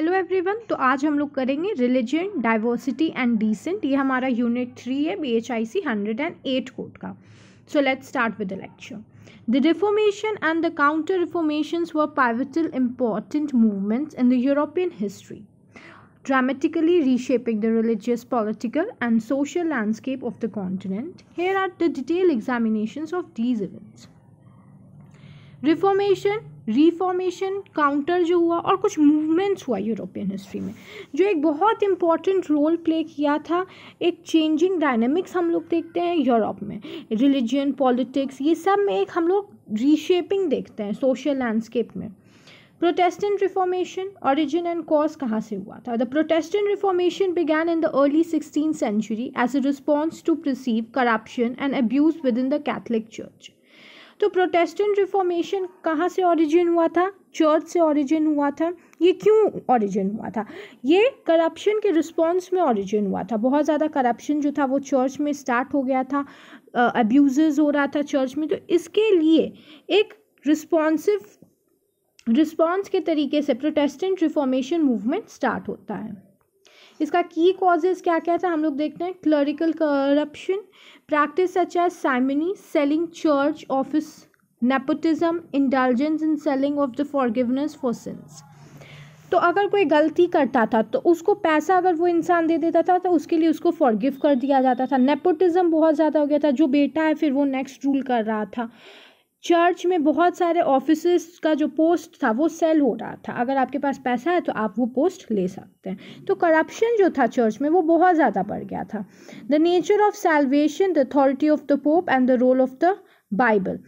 Hello everyone. तो आज हम लोग करेंगे रिलीजन, डाइवर्सिटी एंड डिसेंट। ये हमारा यूनिट 3 है BHIC 108 कोड का। So let's start with the lecture. The reformation and the counter reformations were pivotal important movements in the European history, dramatically reshaping the religious, political and social landscape of the continent. Here are the detailed examinations of these events. Reformation counter जो हुआ और कुछ movements हुआ European history में जो एक बहुत important role play किया था। एक चेंजिंग डायनेमिक्स हम लोग देखते हैं यूरोप में, रिलीजन, पॉलिटिक्स, ये सब में एक हम लोग रीशेपिंग देखते हैं सोशल लैंडस्केप में। Protestant Reformation, origin and cause कहाँ से हुआ था? The Protestant Reformation began in the early 16th century as a response to perceive corruption and abuse within the Catholic church. तो प्रोटेस्टेंट रिफॉर्मेशन कहाँ से origin हुआ था? चर्च से ओरिजिन हुआ था। ये क्यों ओरिजिन हुआ था? ये करप्शन के रिस्पॉन्स में ओरिजिन हुआ था। बहुत ज़्यादा करप्शन जो था वो चर्च में स्टार्ट हो गया था, अब्यूज़ हो रहा था चर्च में। तो इसके लिए एक रिस्पॉन्स के तरीके से प्रोटेस्टेंट रिफॉर्मेशन मूवमेंट स्टार्ट होता है। इसका की कॉजेज़ क्या क्या था हम लोग देखते हैं। Clerical corruption, practice such as simony, selling church office, nepotism, indulgence in selling of the forgiveness for sins. तो अगर कोई गलती करता था तो उसको पैसा अगर वो इंसान दे देता था तो उसके लिए उसको फॉरगिव कर दिया जाता था। नेपोटिज्म बहुत ज़्यादा हो गया था, जो बेटा है फिर वो नेक्स्ट रूल कर रहा था। चर्च में बहुत सारे ऑफिसेस का जो पोस्ट था वो सेल हो रहा था। अगर आपके पास पैसा है तो आप वो पोस्ट ले सकते हैं। तो करप्शन जो था चर्च में वो बहुत ज़्यादा बढ़ गया था। The nature of salvation, the authority of the pope and the role of the Bible,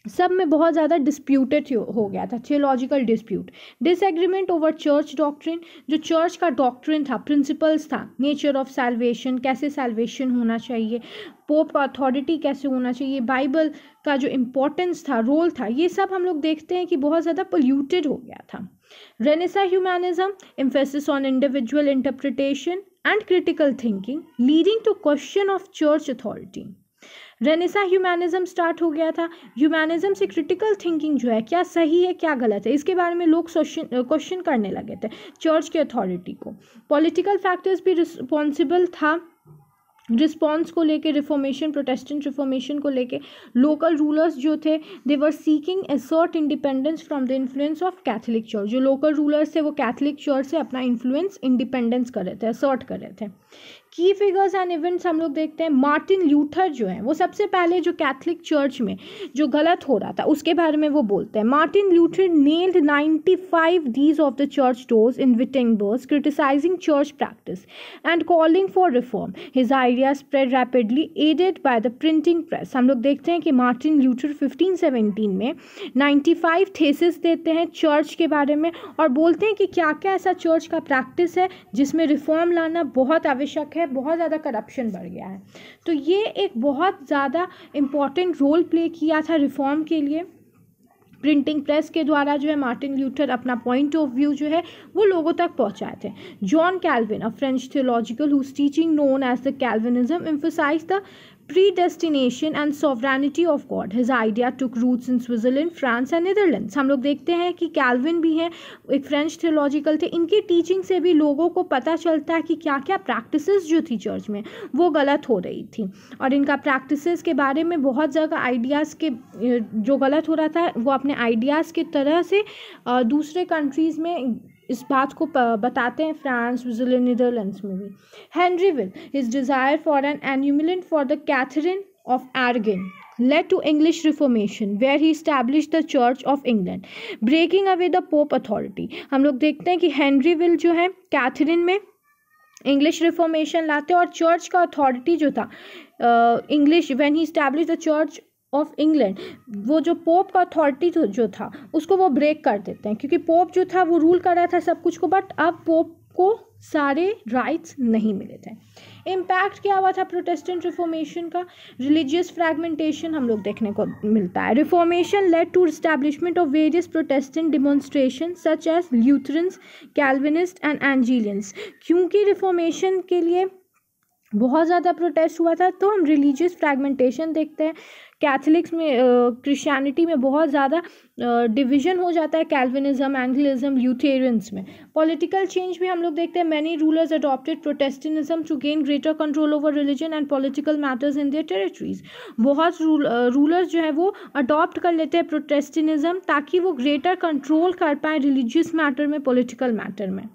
सब में बहुत ज़्यादा डिस्प्यूटेड हो गया था, theological dispute. Disagreement over church doctrine, जो चर्च का डॉक्ट्रिन था, प्रिंसिपल्स था, नेचर ऑफ सैल्वेशन, कैसे सैल्वेशन होना चाहिए, पोप का अथॉरिटी कैसे होना चाहिए, बाइबल का जो इम्पोर्टेंस था, रोल था, ये सब हम लोग देखते हैं कि बहुत ज़्यादा पोल्यूटेड हो गया था। Renaissance humanism, emphasis on individual interpretation and critical thinking leading to question of church authority. Renaissance humanism start हो गया था। ह्यूमैनिज्म से क्रिटिकल थिंकिंग जो है, क्या सही है क्या गलत है, इसके बारे में लोग क्वेश्चन करने लगे थे चर्च के अथॉरिटी को। पॉलिटिकल फैक्टर्स भी रिस्पॉन्सिबल था रिस्पॉन्स को लेके, रिफॉर्मेशन, प्रोटेस्टेंट रिफॉर्मेशन को लेके। लोकल रूलर्स जो थे they were seeking assert independence from the influence of Catholic church. जो लोकल रूलर्स थे वो कैथलिक चर्च से अपना इन्फ्लुएंस, इंडिपेंडेंस कर रहे थे, असर्ट कर रहे थे। की फिगर्स एंड इवेंट्स हम लोग देखते हैं। मार्टिन ल्यूथर जो है वो सबसे पहले जो कैथलिक चर्च में जो गलत हो रहा था उसके बारे में वो बोलते हैं। Martin Luther nailed 95 theses of the church doors in Wittenberg, criticising church practice and calling for reform. His idea spread rapidly, aided by the printing press. हम लोग देखते हैं कि मार्टिन ल्यूथर 1517 में 95 थेसिस देते हैं चर्च के बारे में और बोलते हैं कि क्या क्या ऐसा चर्च का प्रैक्टिस है जिसमें रिफॉर्म लाना बहुत आवश्यक है, बहुत ज़्यादा करप्शन बढ़ गया है। तो ये एक बहुत ज़्यादा इम्पॉर्टेंट रोल प्ले किया था रिफॉर्म के लिए। प्रिंटिंग प्रेस के द्वारा जो है मार्टिन ल्यूथर अपना पॉइंट ऑफ व्यू जो है वो लोगों तक पहुंचाए थे। John Calvin, a French theological whose teaching known as the Calvinism, emphasised the predestination and sovereignty of God. His idea took roots in Switzerland, France and Netherlands. हम लोग देखते हैं कि कैल्विन भी हैं, एक फ्रेंच थियोलॉजिकल थे। इनकी टीचिंग से भी लोगों को पता चलता है कि क्या क्या प्रैक्टिसेस जो थी चर्च में वो गलत हो रही थी और इनका प्रैक्टिसेस के बारे में बहुत जगह आइडियाज़ के जो गलत हो रहा था वो अपने आइडियाज़ की तरह से दूसरे कंट्रीज़ में इस बात को बताते हैं, फ्रांस, स्विट्जरलैंड, नीदरलैंड्स में भी। Henry will, his desire for an annulment for the Catherine of Aragon led to English Reformation, where he established the Church of England, breaking away the Pope authority. हम लोग देखते हैं कि Henry will जो है Catherine में English reformation लाते हैं और चर्च का अथॉरिटी जो था English, when he establish the church of England, वो जो पोप का अथॉरिटी जो था उसको वो ब्रेक कर देते हैं, क्योंकि पोप जो था वो रूल कर रहा था सब कुछ को, बट अब पोप को सारे राइट्स नहीं मिले थे। इम्पैक्ट क्या हुआ था प्रोटेस्टेंट रिफॉर्मेशन का? रिलीजियस फ्रैगमेंटेशन हम लोग देखने को मिलता है। Reformation led to establishment of various Protestant demonstration such as Lutherans, Calvinist and Anglicans. क्योंकि रिफॉर्मेशन के लिए बहुत ज़्यादा प्रोटेस्ट हुआ था तो हम रिलीजियस फ्रैगमेंटेशन देखते हैं। कैथलिक्स में, क्रिश्चियनिटी में बहुत ज़्यादा डिवीजन हो जाता है कैल्विनिज्म, एंग्लिज्म, ल्यूथेरियंस में। पॉलिटिकल चेंज भी हम लोग देखते हैं, many rulers adopted Protestantism to gain greater control over religion and political matters in their territories. बहुत रूलर्स जो है वो अडॉप्ट कर लेते हैं प्रोटेस्टेंटिज्म ताकि वो ग्रेटर कंट्रोल कर पाए रिलीजियस मैटर में, पॉलिटिकल मैटर में।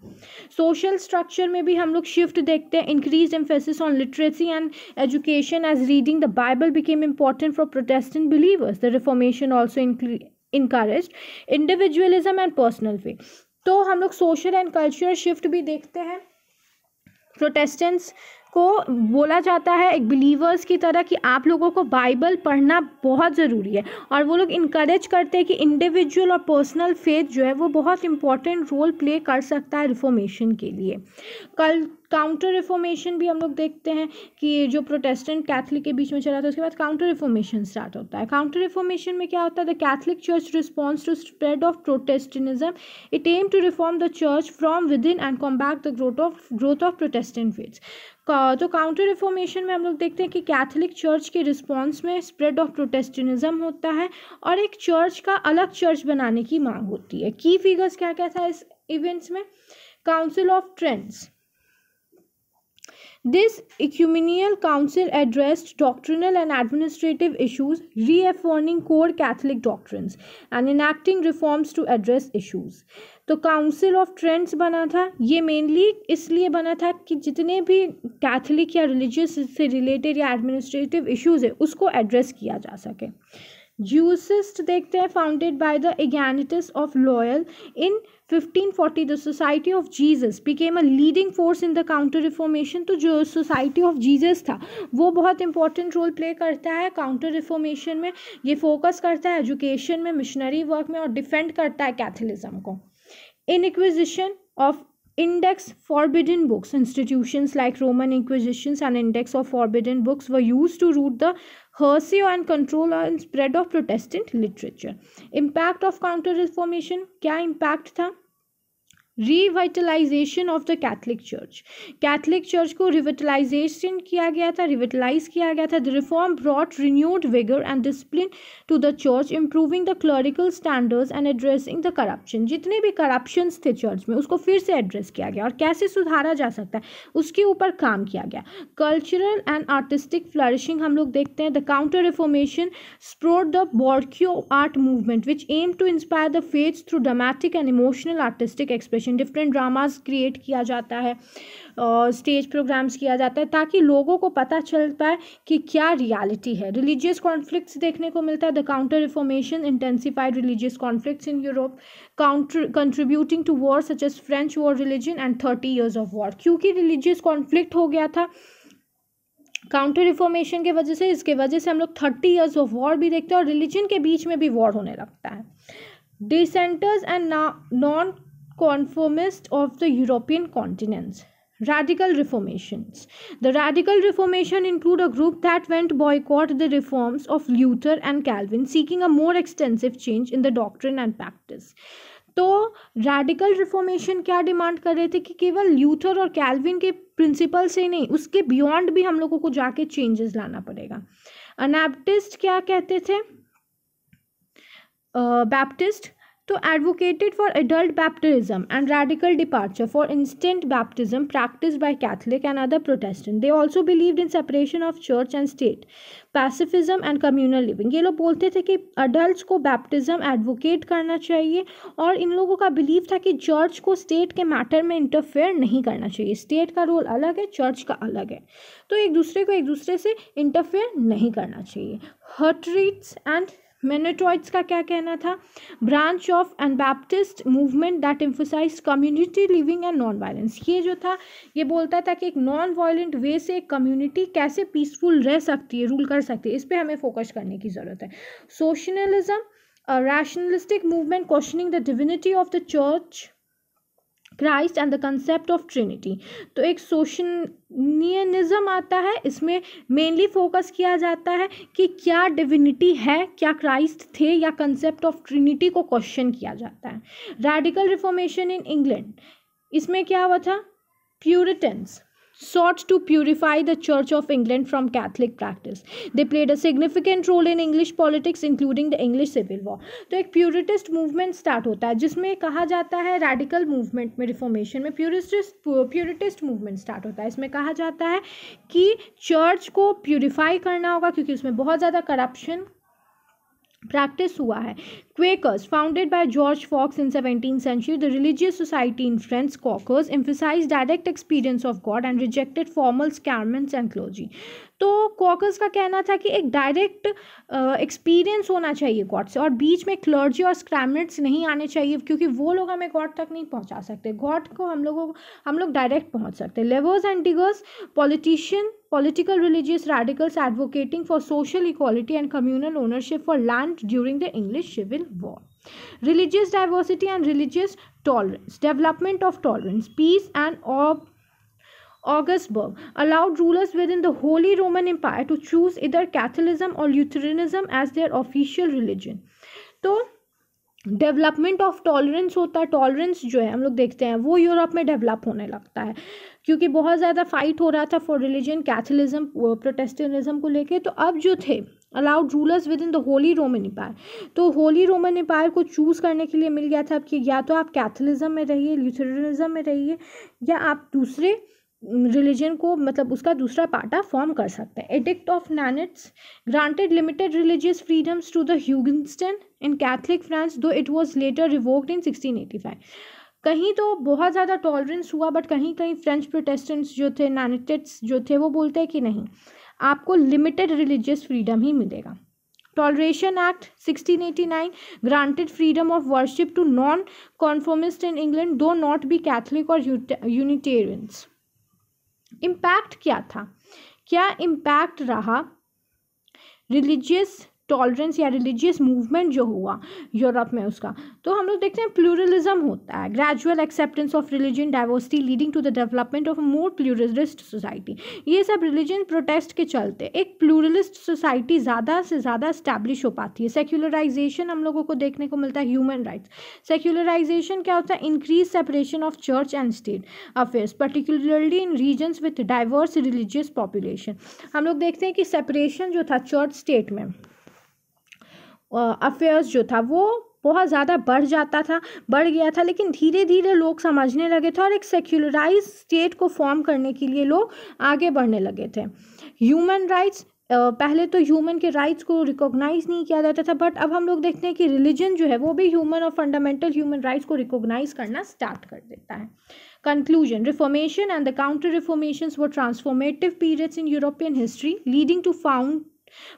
सोशल स्ट्रक्चर में भी हम लोग शिफ्ट देखते हैं, increase emphasis on literacy and education as reading the Bible became important for Protestant believers. The Reformation also encouraged individualism and personal faith। तो हम लोग सोशल एंड कल्चरल शिफ्ट भी देखते हैं। प्रोटेस्टेंट्स को बोला जाता है एक बिलीवर्स की तरह कि आप लोगों को बाइबल पढ़ना बहुत ज़रूरी है, और वो लोग इनकरेज करते हैं कि इंडिविजुअल और पर्सनल फेथ जो है वो बहुत इंपॉर्टेंट रोल प्ले कर सकता है रिफॉर्मेशन के लिए। काउंटर रिफॉर्मेशन भी हम लोग देखते हैं कि जो प्रोटेस्टेंट कैथलिक के बीच में चला था, उसके बाद काउंटर रिफॉर्मेशन स्टार्ट होता है। काउंटर रिफॉर्मेशन में क्या होता है? The Catholic Church response to spread of Protestantism, it aim to reform the church from within and combat the growth of Protestant faiths. तो काउंटर रिफॉर्मेशन में हम लोग देखते हैं कि कैथलिक चर्च के रिस्पॉन्स में स्प्रेड ऑफ प्रोटेस्टेंटिज्म होता है और एक चर्च का अलग चर्च बनाने की मांग होती है। की फिगर्स क्या क्या था इस इवेंट्स में? Council of Trents. This ecumenical council addressed doctrinal and administrative issues, reaffirming core Catholic doctrines and enacting reforms to address issues। तो काउंसिल ऑफ ट्रेंट्स बना था, ये मेनली इसलिए बना था कि जितने भी कैथलिक या रिलीजियस से रिलेटेड या एडमिनिस्ट्रेटिव इश्यूज है उसको एड्रेस किया जा सके। ज्यूसिस्ट देखते हैं, founded by the Ignatius of loyal in 1540। The society of Jesus became a leading force in the counter reformation. तो जो सोसाइटी ऑफ जीसस था वो बहुत इंपॉर्टेंट रोल प्ले करता है काउंटर रिफॉर्मेशन में। ये फोकस करता है एजुकेशन में, मिशनरी वर्क में, और डिफेंड करता है कैथलिज्म को। Inquisition of index forbidden books, institutions like Roman Inquisitions and index of forbidden books were used to root the heresy and control and spread of Protestant literature। Impact of counter reformation, क्या impact था? Revitalisation of the Catholic Church. Catholic Church को revitalisation किया गया था, revitalise किया गया था। The reform brought renewed vigour and discipline to the church, improving the clerical standards and addressing the corruption. जितने भी करप्शंस थे चर्च में उसको फिर से एड्रेस किया गया और कैसे सुधारा जा सकता है उसके ऊपर काम किया गया। कल्चरल एंड आर्टिस्टिक फ्लरिशिंग हम लोग देखते हैं। The counter reformation spurred the baroque art movement which aim to inspire the faiths through dramatic and emotional artistic expression. Different dramas create किया जाता है, स्टेज प्रोग्राम्स किया जाता है ताकि लोगों को पता चल पाए कि क्या रियलिटी है। रिलीजियस कॉन्फ्लिक्ट्स देखने को मिलता है। The counter Reformation intensified religious conflicts in Europe, contributing to war such as French war religion and 30 years of war. क्योंकि रिलीजियस कॉन्फ्लिक्ट हो गया था काउंटर रिफॉर्मेशन के वजह से, इसके वजह से हम लोग 30 years ऑफ वॉर भी देखते हैं और रिलीजन के बीच में भी वॉर होने लगता है। Dissenters and non conformist of the European continents। Radical reformations। The radical reformation include a group that went boycott the reforms of Luther and Calvin, seeking a more extensive change in the doctrine and practice। तो radical reformation क्या demand कर रहे थे कि केवल Luther और kelvin के principal से नहीं, उसके बियॉन्ड भी हम लोगों को जाके चेंजेस लाना पड़ेगा। अनाब्टिस्ट क्या कहते थे? बैप्टिस्ट तो advocated for adult baptism and radical departure for instant baptism practiced by Catholic and other Protestant। They also believed in separation of church and state, pacifism and communal living। ये लोग बोलते थे कि adults को baptism advocate करना चाहिए और इन लोगों का बिलीव था कि चर्च को स्टेट के मैटर में इंटरफेयर नहीं करना चाहिए। स्टेट का रोल अलग है, चर्च का अलग है, तो एक दूसरे से इंटरफेयर नहीं करना चाहिए। हर्टरीट्स एंड मेनेटॉइट्स का क्या कहना था? Branch of Anabaptist movement that emphasised community living and non violence. ये जो था ये बोलता था कि एक नॉन वायलेंट वे से एक कम्युनिटी कैसे पीसफुल रह सकती है, रूल कर सकती है, इस पर हमें फोकस करने की ज़रूरत है। Socinianism, rationalistic movement questioning the divinity of the church Christ and the concept of Trinity. तो एक सोशनियनिज्म आता है, इसमें मेनली फोकस किया जाता है कि क्या डिविनिटी है, क्या क्राइस्ट थे, या कंसेप्ट ऑफ ट्रिनिटी को क्वेश्चन किया जाता है। रैडिकल रिफॉर्मेशन इन इंग्लैंड, इसमें क्या हुआ था? Puritans, sought to purify the Church of England from Catholic practice. They played a significant role in English politics, including the English Civil War. तो एक प्यूरिटिस्ट मूवमेंट स्टार्ट होता है जिसमें कहा जाता है, रेडिकल मूवमेंट में, रिफॉर्मेशन में प्यूरिटिस्ट मूवमेंट स्टार्ट होता है. इसमें कहा जाता है कि चर्च को प्यूरिफाई करना होगा क्योंकि उसमें बहुत ज़्यादा करप्शन प्रैक्टिस हुआ है. Quakers, founded by George Fox in 17th century, the religious society in France, Quakers, emphasized direct experience of God and rejected formal sacraments and clergy. तो क्वाकर्स का कहना था कि एक डायरेक्ट एक्सपीरियंस होना चाहिए गॉड से, और बीच में क्लर्जी और स्क्रैमेंट्स नहीं आने चाहिए क्योंकि वो लोग हमें गॉड तक नहीं पहुंचा सकते. गॉड को हम लोग डायरेक्ट पहुंच सकते. Levers and diggers, politician, political religious radicals advocating for social equality and communal ownership for land during the English Civil War. Religious diversity and religious tolerance, development of tolerance, peace and Augsburg allowed rulers within the Holy Roman Empire to choose either Catholicism or Lutheranism as their official religion. तो development of tolerance होता है. Tolerance जो है हम लोग देखते हैं वो यूरोप में डेवलप होने लगता है क्योंकि बहुत ज़्यादा फाइट हो रहा था फॉर रिलीजन, कैथोलिज्म, प्रोटेस्टेंटिज्म को लेके. तो अब जो थे allowed rulers within the Holy Roman Empire, तो होली रोमन एम्पायर को चूज़ करने के लिए मिल गया था कि या तो आप कैथोलिज्म में रहिए, ल्यूथरनिज्म में रहिए, या आप दूसरे रिलीजन को, मतलब उसका दूसरा पार्टा फॉर्म कर सकते हैं. Edict of Nantes granted limited religious freedoms to the Huguenots in Catholic France, though it was later revoked in 1685. कहीं तो बहुत ज़्यादा टॉलरेंस हुआ बट कहीं कहीं फ्रेंच प्रोटेस्टेंट्स जो थे, नैनिटिट्स जो थे, वो बोलते हैं कि नहीं, आपको लिमिटेड रिलीजियस फ्रीडम ही मिलेगा. Toleration Act 1689 granted freedom of worship to non conformist in England though not be Catholic और यूनिटेरियंस. इम्पैक्ट क्या था, क्या इम्पैक्ट रहा रिलीजियस टॉलरेंस या रिलीजियस मूवमेंट जो हुआ यूरोप में उसका? तो हम लोग देखते हैं प्लूरलिज्म होता है, gradual acceptance of religion diversity leading to the development of a more pluralist society. ये सब रिलीजन प्रोटेस्ट के चलते एक प्लूरलिस्ट सोसाइटी ज़्यादा से ज़्यादा स्टैब्लिश हो पाती है. सेक्युलराइजेशन हम लोगों को देखने को मिलता है. ह्यूमन राइट्स, सेक्युलराइजेशन क्या होता है? Increase separation of church and state affairs particularly in regions with diverse religious population. हम लोग देखते हैं कि सेपरेशन जो था चर्च स्टेट में, अफेयर्स जो था वो बहुत ज़्यादा बढ़ गया था, लेकिन धीरे धीरे लोग समझने लगे थे और एक सेक्युलराइज स्टेट को फॉर्म करने के लिए लोग आगे बढ़ने लगे थे. ह्यूमन राइट्स, पहले तो ह्यूमन के राइट्स को रिकॉग्नाइज नहीं किया जाता था, बट अब हम लोग देखते हैं कि रिलीजन जो है वो भी ह्यूमन और फंडामेंटल ह्यूमन राइट्स को रिकॉग्नाइज करना स्टार्ट कर देता है. Conclusion: Reformation and the Counter-Reformations were transformative periods in European history, leading to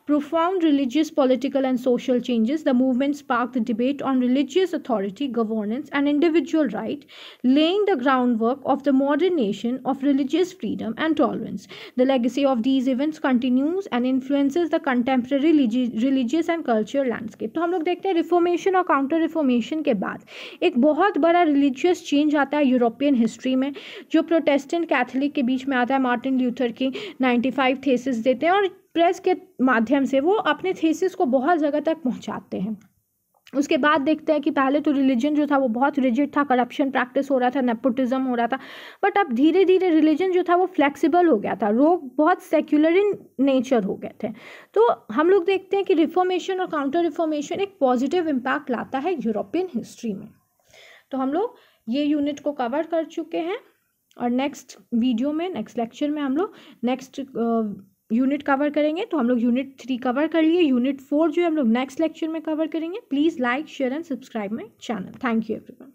profound religious, political, and social changes. The movement sparked the debate on religious authority, governance, and individual right, laying the groundwork of the modern nation of religious freedom and tolerance. The legacy of these events continues and influences the contemporary religious and cultural landscape. तो हम लोग देखते हैं reformation और counter reformation के बाद एक बहुत बड़ा रिलीजियस चेंज आता है यूरोपियन हिस्ट्री में, जो प्रोटेस्टेंट कैथोलिक के बीच में आता है. मार्टिन ल्यूथर की 95 थेसिस देते हैं और प्रेस के माध्यम से वो अपने थीसिस को बहुत जगह तक पहुंचाते हैं. उसके बाद देखते हैं कि पहले तो रिलीजन जो था वो बहुत रिजिड था, करप्शन प्रैक्टिस हो रहा था, नेपोटिज्म हो रहा था, बट अब धीरे धीरे रिलीजन जो था वो फ्लेक्सिबल हो गया था, लोग बहुत सेक्युलर इन नेचर हो गए थे. तो हम लोग देखते हैं कि रिफॉर्मेशन और काउंटर रिफॉर्मेशन एक पॉजिटिव इम्पैक्ट लाता है यूरोपियन हिस्ट्री में. तो हम लोग ये यूनिट को कवर कर चुके हैं और नेक्स्ट वीडियो में, नेक्स्ट लेक्चर में हम लोग नेक्स्ट यूनिट कवर करेंगे. तो हम लोग यूनिट 3 कवर कर लिए, यूनिट 4 जो है हम लोग नेक्स्ट लेक्चर में कवर करेंगे. Please like, share and subscribe my channel. Thank you everyone.